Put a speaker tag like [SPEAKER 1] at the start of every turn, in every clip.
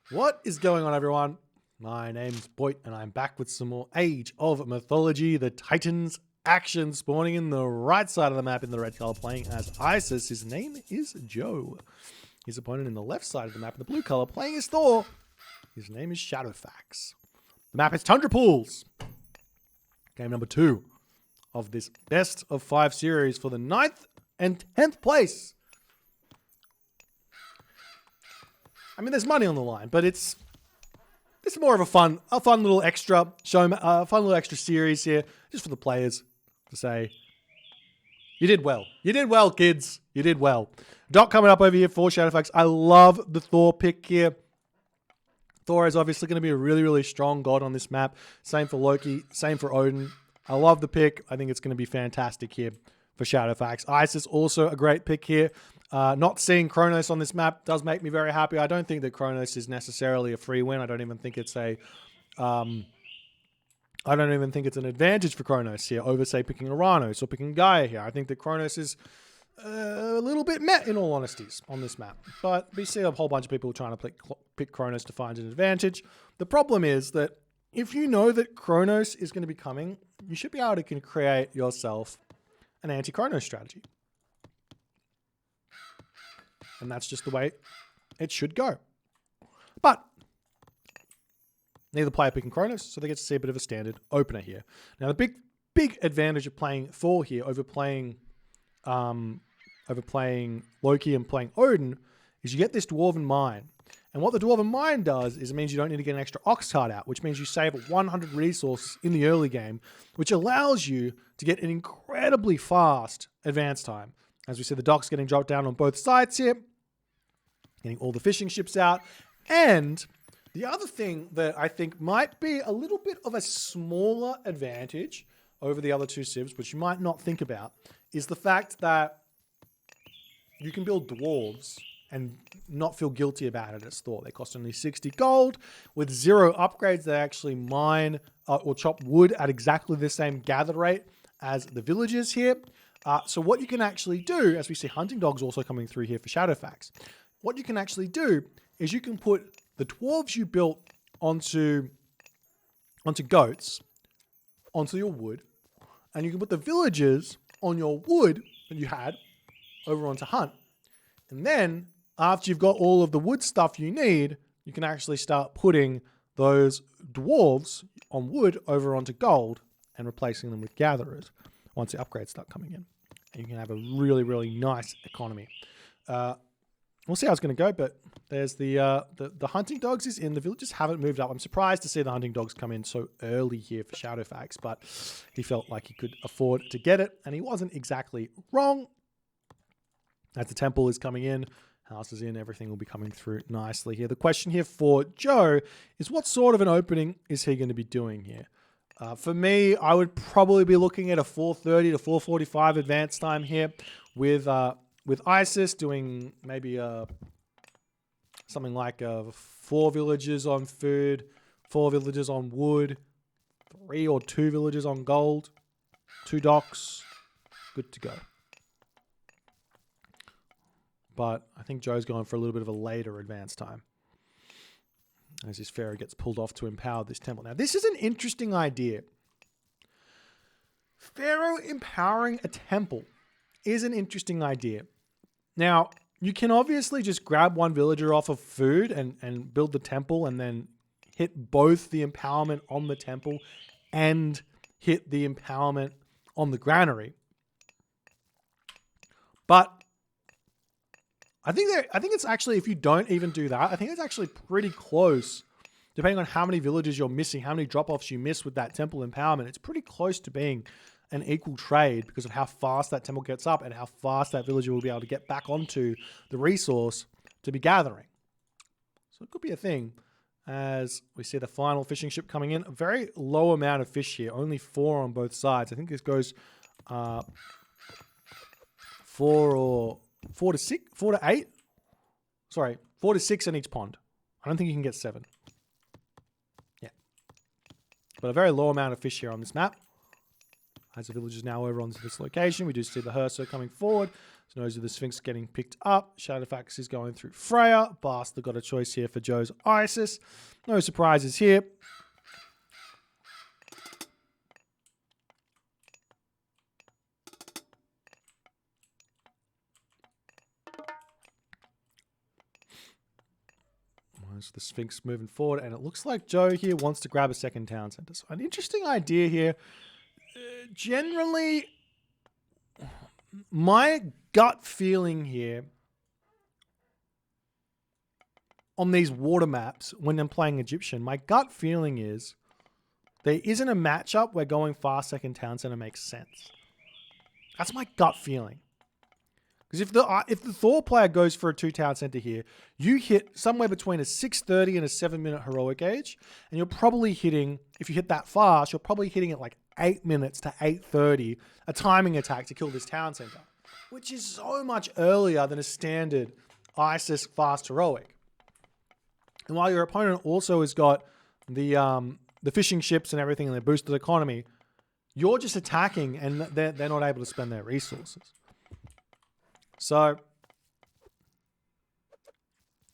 [SPEAKER 1] What is going on, everyone? My name's Boit, and I'm back with some more Age of Mythology. The Titans action spawning in the right side of the map in the red color, playing as Isis. His name is Joe. His opponent in the left side of the map in the blue color, playing as Thor. His name is Shadowfax. The map is Tundra Pools. Game number 2 of this best of 5 series for the 9th and 10th place. I mean, there's money on the line, but it's more of a fun little extra show, fun little extra series here, just for the players to say, you did well. You did well, kids. You did well. Doc coming up over here for Shadowfax. I love the Thor pick here. Thor is obviously going to be a really, really strong god on this map. Same for Loki. Same for Odin. I love the pick. I think it's going to be fantastic here for Shadowfax. Isis also a great pick here. Not seeing Kronos on this map does make me very happy. I don't think that Kronos is necessarily a free win. I don't even think it's an advantage for Kronos here over, say, picking Uranus or picking Gaia here. I think that Kronos is a little bit met, in all honesty, on this map. But we see a whole bunch of people trying to pick Kronos to find an advantage. The problem is that if you know that Kronos is going to be coming, you should be able to create yourself an anti-Kronos strategy. And that's just the way it should go. But neither player picking Kronos, so they get to see a bit of a standard opener here. Now, the big advantage of playing Thor here over playing Loki and playing Odin is you get this Dwarven Mine. And what the Dwarven Mine does is it means you don't need to get an extra Ox card out, which means you save 100 resources in the early game, which allows you to get an incredibly fast advance time. As we see the docks getting dropped down on both sides here, getting all the fishing ships out. And the other thing that I think might be a little bit of a smaller advantage over the other two civs, which you might not think about, is the fact that you can build dwarves and not feel guilty about it as Thor. They cost only 60 gold. With 0 upgrades, they actually mine or chop wood at exactly the same gather rate as the villagers here. So what you can actually do, as we see hunting dogs also coming through here for Shadowfax, what you can actually do is you can put the dwarves you built onto goats, onto your wood, and you can put the villagers on your wood that you had over onto hunt. And then after you've got all of the wood stuff you need, you can actually start putting those dwarves on wood over onto gold and replacing them with gatherers once the upgrades start coming in. And you can have a really, really nice economy. We'll see how it's going to go, but there's the hunting dogs is in. The villagers haven't moved up. I'm surprised to see the hunting dogs come in so early here for Shadowfax, but he felt like he could afford to get it, and he wasn't exactly wrong. As the temple is coming in, house is in, everything will be coming through nicely here. The question here for Joe is, what sort of an opening is he going to be doing here? For me, I would probably be looking at a 4:30 to 4:45 advance time here with Isis doing maybe something like 4 villages on food, 4 villages on wood, 3 or 2 villages on gold, 2 docks, good to go. But I think Joe's going for a little bit of a later advance time as his pharaoh gets pulled off to empower this temple. Now, this is an interesting idea. Pharaoh empowering a temple is an interesting idea. Now, you can obviously just grab one villager off of food and build the temple and then hit both the empowerment on the temple and hit the empowerment on the granary. But I think it's actually, if you don't even do that, I think it's actually pretty close, depending on how many villages you're missing, how many drop-offs you miss with that temple empowerment. It's pretty close to being an equal trade because of how fast that temple gets up and how fast that villager will be able to get back onto the resource to be gathering. So it could be a thing as we see the final fishing ship coming in. A very low amount of fish here, only 4 on both sides. I think this goes 4 to 8. Sorry, 4 to 6 in each pond. I don't think you can get 7. Yeah. But a very low amount of fish here on this map. As the village is now over onto this location, we do see the Herso coming forward. So knows of the Sphinx getting picked up. Shadowfax is going through Freya. Bastard got a choice here for Joe's Isis. No surprises here. So the Sphinx moving forward, and it looks like Joe here wants to grab a second town center. So an interesting idea here. Generally, my gut feeling here on these water maps when I'm playing Egyptian, my gut feeling is there isn't a matchup where going fast second town center makes sense. That's my gut feeling. Because if the Thor player goes for a 2 town center here, you hit somewhere between a 6:30 and a 7-minute heroic age, and you're probably hitting, if you hit that fast, you're probably hitting at like 8 minutes to 8:30, a timing attack to kill this town center, which is so much earlier than a standard Isis fast heroic. And while your opponent also has got the fishing ships and everything and their boosted economy, you're just attacking and they're not able to spend their resources. So,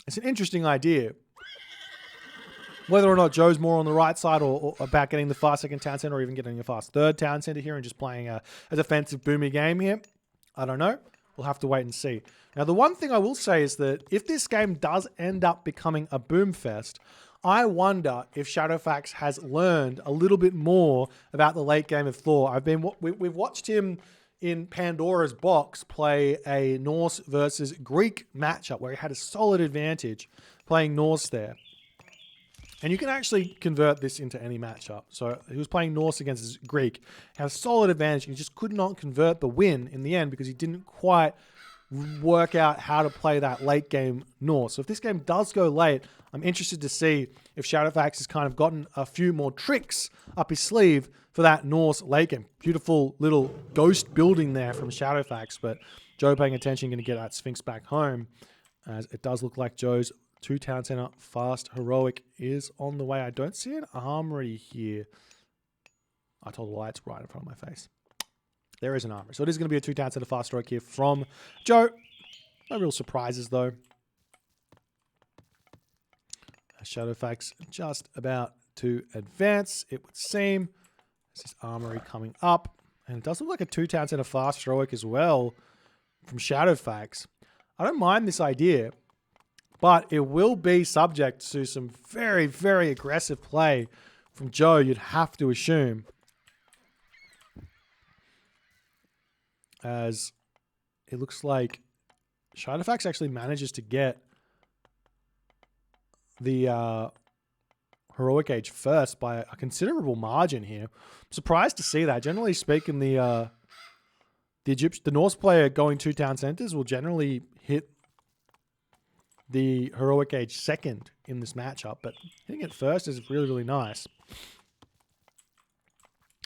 [SPEAKER 1] it's an interesting idea. Whether or not Joe's more on the right side or about getting the fast second town center or even getting a fast third town center here and just playing a defensive boomy game here, I don't know. We'll have to wait and see. Now, the one thing I will say is that if this game does end up becoming a boom fest, I wonder if Shadowfax has learned a little bit more about the late game of Thor. We've watched him in Pandora's Box play a Norse versus Greek matchup where he had a solid advantage playing Norse there. And you can actually convert this into any matchup. So he was playing Norse against Greek, had a solid advantage, and he just could not convert the win in the end because he didn't quite work out how to play that late game Norse. So if this game does go late, I'm interested to see if Shadowfax has kind of gotten a few more tricks up his sleeve for that Norse late game. Beautiful little ghost building there from Shadowfax, but Joe paying attention, going to get that Sphinx back home, as it does look like Joe's 2 town center fast heroic is on the way. I don't see an armory here. I told a lie, it's right in front of my face. There is an armory. So it is going to be a 2 town center fast heroic here from Joe. No real surprises though. Shadowfax just about to advance, it would seem. This is armory coming up. And it does look like a 2 town center fast heroic as well from Shadowfax. I don't mind this idea, but it will be subject to some very, very aggressive play from Joe, you'd have to assume. As it looks like Shadowfax actually manages to get the heroic age first by a considerable margin here. I'm surprised to see that. Generally speaking, the Norse player going 2 town centers will generally hit the heroic age second in this matchup, but hitting it first is really, really nice.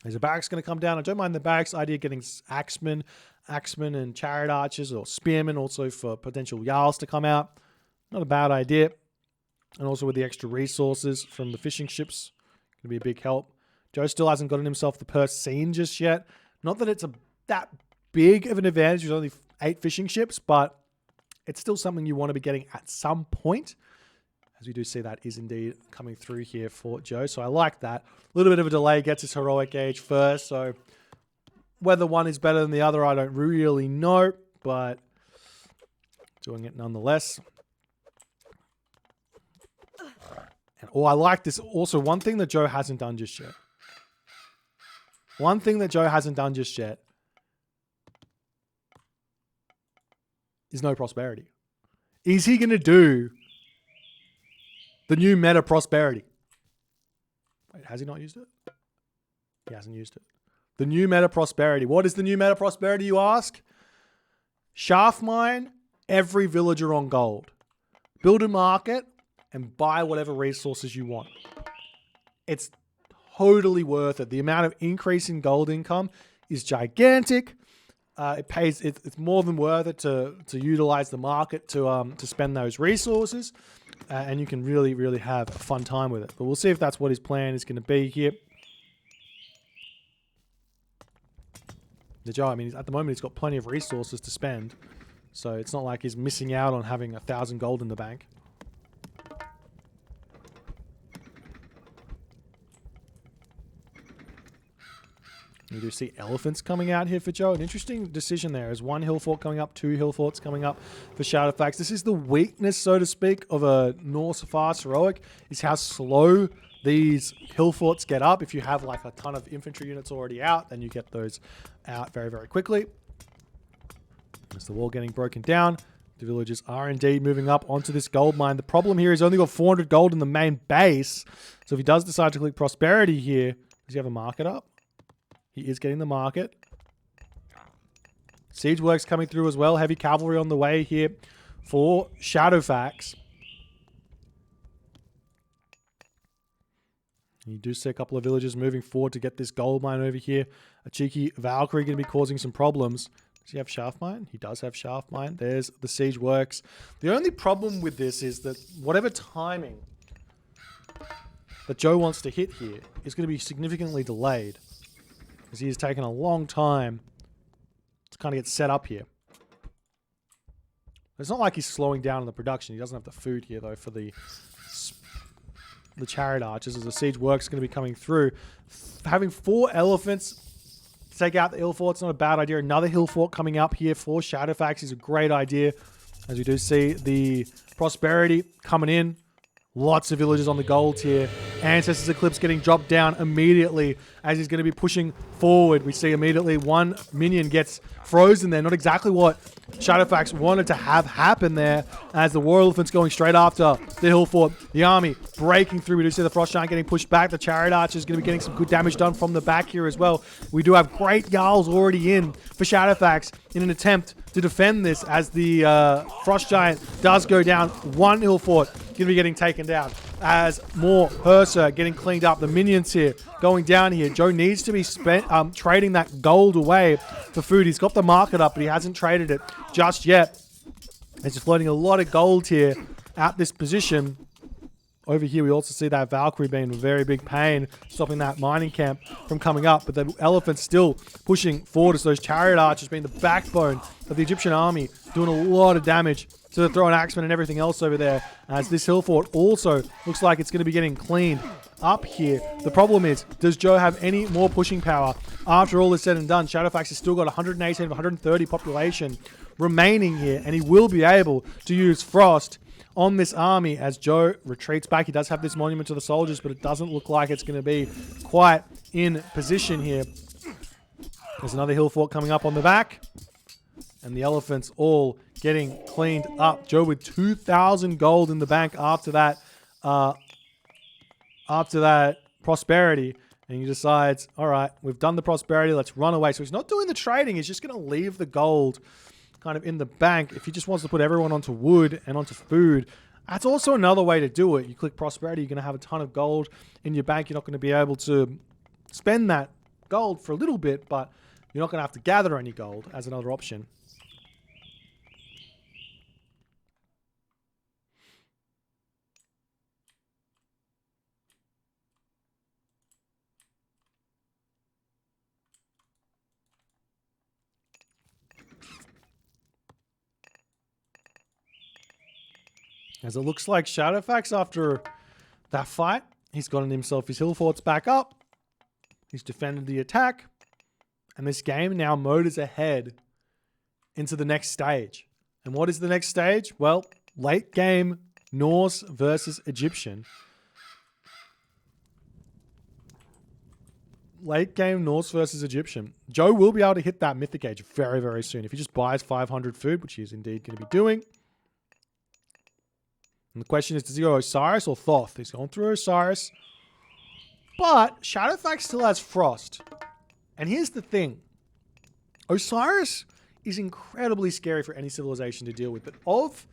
[SPEAKER 1] There's a barracks going to come down. I don't mind the barracks idea getting axemen and chariot archers or spearmen also for potential Jarls to come out. Not a bad idea. And also with the extra resources from the fishing ships, going to be a big help. Joe still hasn't gotten himself the Persine just yet. Not that it's that big of an advantage with only 8 fishing ships, but it's still something you want to be getting at some point. As we do see that is indeed coming through here for Joe. So I like that. A little bit of a delay gets his heroic age first. So whether one is better than the other, I don't really know, but doing it nonetheless. And I like this. Also, one thing that Joe hasn't done just yet. One thing that Joe hasn't done just yet is no prosperity. Is he going to do the new meta prosperity? Wait, has he not used it? He hasn't used it. The new meta prosperity. What is the new meta prosperity, you ask? Shaft mine every villager on gold. Build a market and buy whatever resources you want. It's totally worth it. The amount of increase in gold income is gigantic. It pays. It's more than worth it to utilize the market to spend those resources, and you can really, really have a fun time with it. But we'll see if that's what his plan is going to be here. The Joe, I mean, at the moment he's got plenty of resources to spend. So it's not like he's missing out on having 1,000 gold in the bank. You do see elephants coming out here for Joe. An interesting decision there. Is 1 hill fort coming up, 2 hill forts coming up for Shadowfax. This is the weakness, so to speak, of a Norse fast heroic, is how slow these hill forts get up. If you have like a ton of infantry units already out, then you get those out very, very quickly. There's the wall getting broken down. The villagers are indeed moving up onto this gold mine. The problem here is only got 400 gold in the main base. So if he does decide to click prosperity here, does he have a market up? He is getting the market. Siege works coming through as well. Heavy cavalry on the way here for Shadowfax. You do see a couple of villagers moving forward to get this gold mine over here. A cheeky Valkyrie going to be causing some problems. Does he have shaft mine? He does have shaft mine. There's the siege works. The only problem with this is that whatever timing that Joe wants to hit here is going to be significantly delayed, because he has taken a long time to kind of get set up here. It's not like he's slowing down on the production. He doesn't have the food here, though, for the chariot archers, as the siege work's going to be coming through. Having 4 elephants to take out the hill fort's not a bad idea. Another hill fort coming up here for Shadowfax is a great idea, as we do see the prosperity coming in. Lots of villagers on the gold tier. Ancestors Eclipse getting dropped down immediately as he's going to be pushing forward. We see immediately 1 minion gets frozen there. Not exactly what Shadowfax wanted to have happen there, as the War Elephant's going straight after the hill fort. The army breaking through. We do see the Frost Giant getting pushed back. The Chariot Archer is going to be getting some good damage done from the back here as well. We do have great Jarls already in for Shadowfax in an attempt to defend this, as the Frost Giant does go down. 1 hill fort going to be getting taken down, as more Hersa getting cleaned up. The minions here going down here. Joe needs to be trading that gold away for food. He's got the market up, but he hasn't traded it just yet. He's just floating a lot of gold here at this position. Over here, we also see that Valkyrie being a very big pain, stopping that mining camp from coming up. But the elephant's still pushing forward, as those chariot archers being the backbone of the Egyptian army, doing a lot of damage to the throwing axemen and everything else over there. As this hill fort also looks like it's going to be getting cleaned up here. The problem is, does Joe have any more pushing power after all is said and done? Shadowfax has still got 118 of 130 population remaining here, and he will be able to use Frost on this army as Joe retreats back. He does have this monument to the soldiers, but it doesn't look like it's going to be quite in position here. There's another hill fort coming up on the back, and the elephants all getting cleaned up. Joe with 2,000 gold in the bank after that prosperity, and he decides, all right, we've done the prosperity, let's run away. So he's not doing the trading, he's just going to leave the gold kind of in the bank. If he just wants to put everyone onto wood and onto food, that's also another way to do it. You click prosperity, you're going to have a ton of gold in your bank. You're not going to be able to spend that gold for a little bit, but you're not going to have to gather any gold as another option. As it looks like Shadowfax, after that fight, he's gotten himself his hill forts back up. He's defended the attack. And this game now motors ahead into the next stage. And what is the next stage? Well, late game Norse versus Egyptian. Late game Norse versus Egyptian. Joe will be able to hit that Mythic Age very, very soon. If he just buys 500 food, which he is indeed going to be doing. And the question is, does he go Osiris or Thoth? He's going through Osiris. But Shadowfax still has Frost. And here's the thing. Osiris is incredibly scary for any civilization to deal with. But of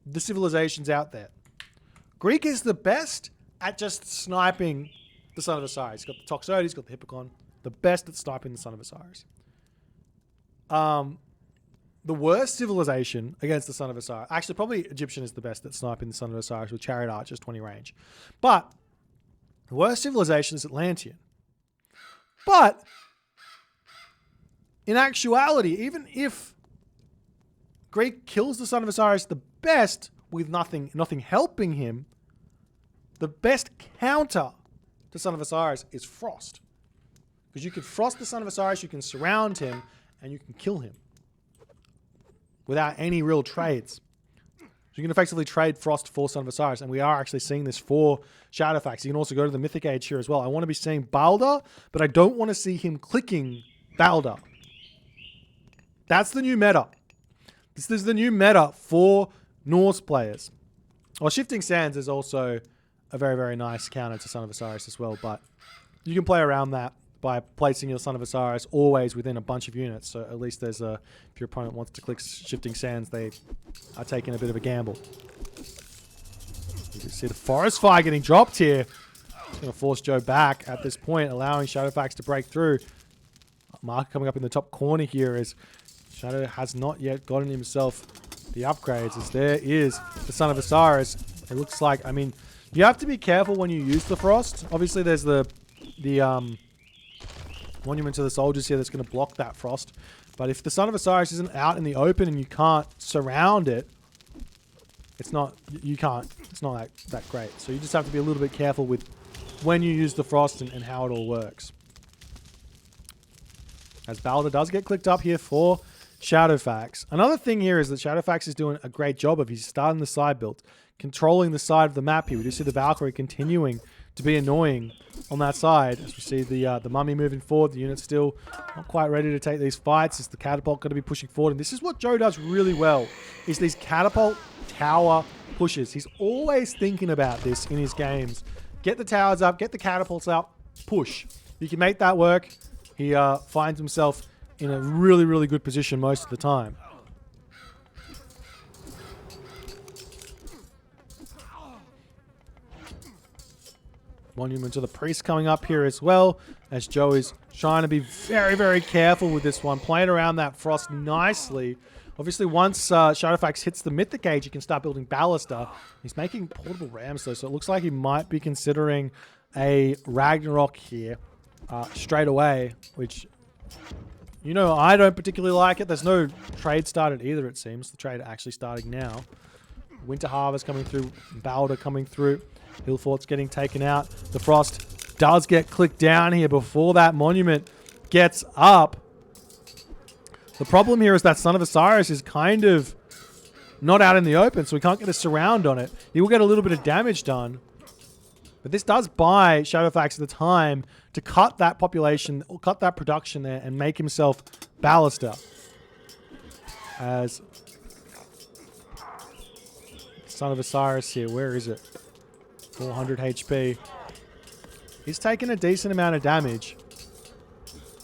[SPEAKER 1] the civilizations out there, Greek is the best at just sniping the Son of Osiris. He's got the Toxotes, he's got the Hippocon. The best at sniping the Son of Osiris. The worst civilization against the Son of Osiris... Actually, probably Egyptian is the best at sniping the Son of Osiris with Chariot Archers, 20 range. But the worst civilization is Atlantean. But in actuality, even if Greek kills the Son of Osiris the best with nothing helping him, the best counter to Son of Osiris is Frost. Because you can Frost the Son of Osiris, you can surround him, and you can kill him without any real trades. So you can effectively trade Frost for Son of Osiris, and we are actually seeing this for Shadowfax. You can also go to the Mythic Age here as well. I want to be seeing Balder, but I don't want to see him clicking Balder. That's the new meta. This is the new meta for Norse players. Well, Shifting Sands is also a very, very nice counter to Son of Osiris as well, but you can play around that by placing your Son of Osiris always within a bunch of units. So at least there's a, if your opponent wants to click Shifting Sands, they are taking a bit of a gamble. You can see the Forest Fire getting dropped here. It's going to force Joe back at this point, allowing Shadowfax to break through. Mark coming up in the top corner here as Shadow has not yet gotten himself the upgrades, as there is the Son of Osiris. It looks like, I mean, you have to be careful when you use the Frost. Obviously, there's the Monument to the Soldiers here that's going to block that Frost. But if the Son of Osiris isn't out in the open and you can't surround it, it's not that great. So you just have to be a little bit careful with when you use the Frost and how it all works. As Balder does get clicked up here for Shadowfax. Another thing here is that Shadowfax is doing a great job of, he's starting the side build, controlling the side of the map here. We do see the Valkyrie continuing to be annoying on that side. As we see the Mummy moving forward, the unit's still not quite ready to take these fights. Is the Catapult going to be pushing forward? And this is what Joe does really well, is these Catapult tower pushes. He's always thinking about this in his games. Get the towers up, get the Catapults up, push. You can make that work. He finds himself in a really, really good position most of the time. Monument to the Priest coming up here as well, as Joe is trying to be very, very careful with this one, playing around that Frost nicely. Obviously, once Shadowfax hits the Mythic Age, he can start building Ballista. He's making portable rams, though, so it looks like he might be considering a Ragnarok here straight away, which, you know, I don't particularly like it. There's no trade started either, it seems. The trade actually starting now. Winter Harvest coming through, Balder coming through. Hillfort's getting taken out. The Frost does get clicked down here before that Monument gets up. The problem here is that Son of Osiris is kind of not out in the open, so we can't get a surround on it. He will get a little bit of damage done. But this does buy Shadowfax the time to cut that population, or cut that production there, and make himself Ballista. As Son of Osiris here, where is it? 400 HP. He's taking a decent amount of damage.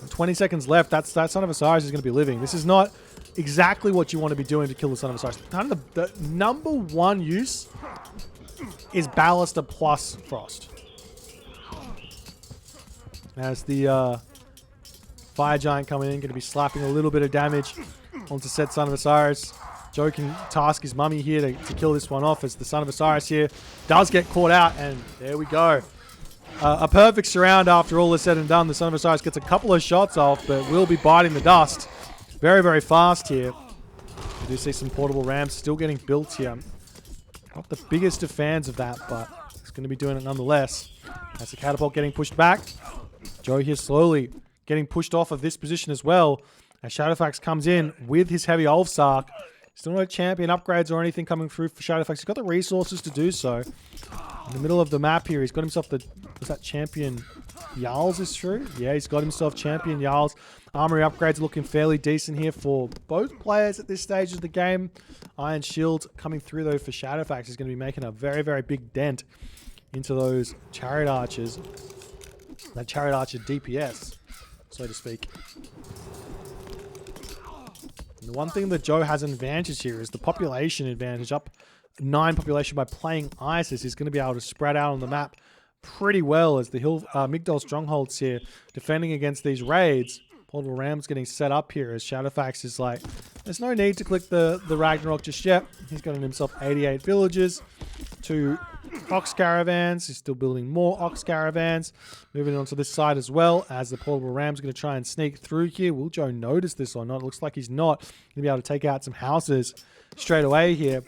[SPEAKER 1] 20 seconds left. That Son of Osiris is going to be living. This is not exactly what you want to be doing to kill the Son of Osiris. Kind of the number one use is Ballista plus Frost. As the Fire Giant coming in, going to be slapping a little bit of damage onto said Son of Osiris. Joe can task his Mummy here to kill this one off, as the Son of Osiris here does get caught out, and there we go. A perfect surround after all is said and done. The Son of Osiris gets a couple of shots off, but will be biting the dust very, very fast here. We do see some portable rams still getting built here. Not the biggest of fans of that, but it's going to be doing it nonetheless. That's the Catapult getting pushed back. Joe here slowly getting pushed off of this position as well, as Shadowfax comes in with his heavy Ulfsark. Still no champion upgrades or anything coming through for Shadowfax. He's got the resources to do so. In the middle of the map here, he's got himself the... Was that champion Jarls is true? Yeah, he's got himself champion Jarls. Armory upgrades looking fairly decent here for both players at this stage of the game. Iron Shield coming through, though, for Shadowfax is going to be making a very, very big dent into those Chariot Archers. That Chariot Archer DPS, so to speak. And the one thing that Joe has an advantage here is the population advantage. Up 9 population by playing Isis. He's going to be able to spread out on the map pretty well, as the Migdol Strongholds here defending against these raids. Portable Rams getting set up here, as Shadowfax is like, there's no need to click the Ragnarok just yet. He's got himself 88 villages to ox caravans. He's still building more ox caravans. Moving on to this side as well, as the portable ram's going to try and sneak through here. Will Joe notice this or not? It looks like he's not going to be able to take out some houses straight away here.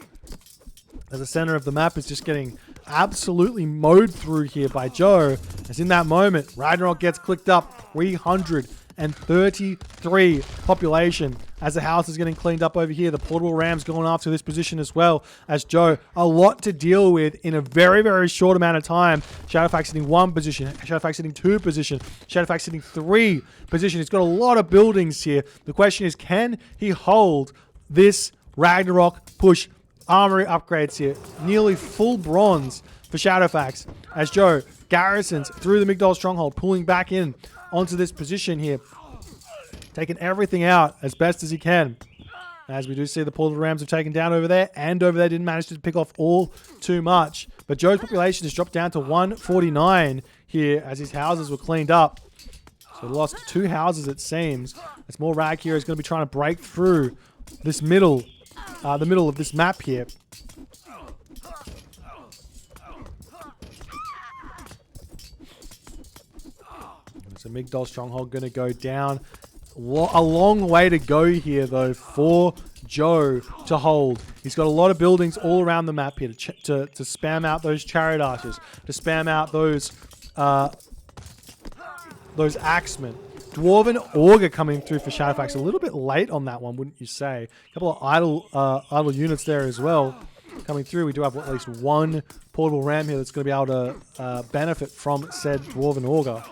[SPEAKER 1] As the center of the map is just getting absolutely mowed through here by Joe. As in that moment, Ragnarok gets clicked up. 333 population as the house is getting cleaned up over here. The portable ram's going after this position as well, as Joe, a lot to deal with in a very, very short amount of time. Shadowfax hitting 1 position, Shadowfax hitting 2 position, Shadowfax hitting 3 position. He's got a lot of buildings here. The question is, can he hold this Ragnarok push? Armory upgrades here. Nearly full bronze for Shadowfax as Joe garrisons through the Migdol stronghold, pulling back in onto this position here. Taking everything out as best as he can. As we do see the portable rams have taken down over there, and over there didn't manage to pick off all too much. But Joe's population has dropped down to 149 here as his houses were cleaned up. So he lost 2 houses, it seems. As more Rag here is going to be trying to break through this middle, the middle of this map here. So Migdol stronghold going to go down. A long way to go here, though, for Joe to hold. He's got a lot of buildings all around the map here to spam out those chariot archers, to spam out those axemen. Dwarven Augur coming through for Shadowfax. A little bit late on that one, wouldn't you say? A couple of idle units there as well coming through. We do have at least 1 portable ram here that's going to be able to benefit from said Dwarven Augur.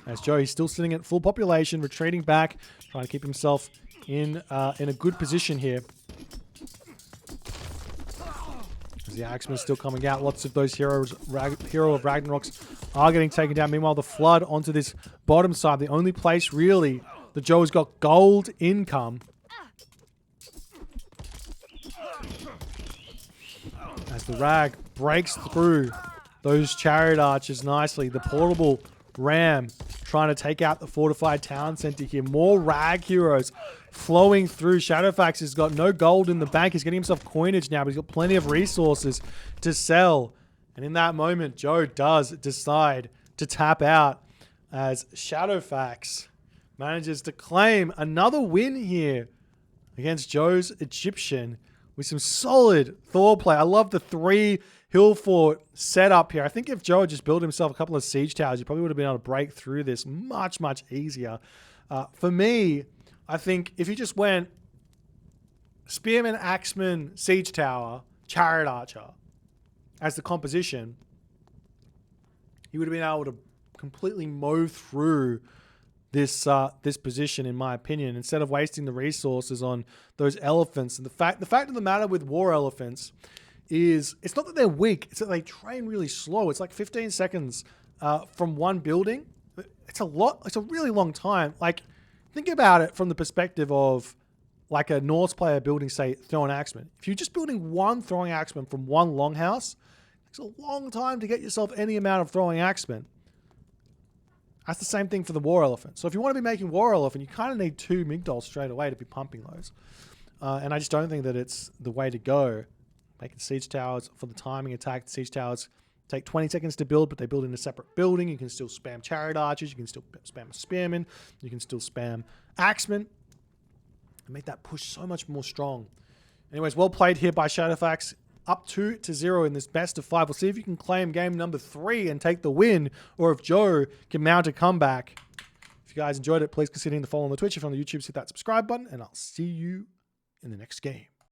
[SPEAKER 1] As Joe, he's still sitting at full population, retreating back, trying to keep himself in a good position here. As the Axemen is still coming out, lots of those Hero of Ragnaroks are getting taken down. Meanwhile, the Flood onto this bottom side, the only place really that Joe has got gold income. As the Rag breaks through those chariot archers nicely, the portable ram trying to take out the fortified town center here. More Rag heroes flowing through. Shadowfax has got no gold in the bank. He's getting himself coinage now, but he's got plenty of resources to sell. And in that moment, Joe does decide to tap out as Shadowfax manages to claim another win here against Joe's Egyptian with some solid Thor play. I love the 3 hill fort setup here. I think if Joe had just built himself a couple of siege towers, he probably would have been able to break through this much, much easier. For me, I think if he just went Spearman, Axeman, Siege Tower, Chariot Archer as the composition, he would have been able to completely mow through this this position, in my opinion, instead of wasting the resources on those elephants. And the fact of the matter with war elephants is it's not that they're weak, it's that they train really slow. It's like 15 seconds from one building. It's a lot. It's a really long time. Like, think about it from the perspective of like a Norse player building, say, throwing axemen. If you're just building 1 throwing axeman from 1 longhouse, it's a long time to get yourself any amount of throwing axemen. That's the same thing for the war elephant. So if you want to be making war elephant, you kind of need 2 Migdols straight away to be pumping those. And I just don't think that it's the way to go. Making siege towers for the timing attack. The siege towers take 20 seconds to build, but they build in a separate building. You can still spam chariot archers. You can still spam spearmen. You can still spam axemen. And make that push so much more strong. Anyways, well played here by Shadowfax. Up 2-0 in this best of 5. We'll see if you can claim game number 3 and take the win, or if Joe can mount a comeback. If you guys enjoyed it, please consider hitting the follow on the Twitch. If you're on the YouTube, hit that subscribe button, and I'll see you in the next game.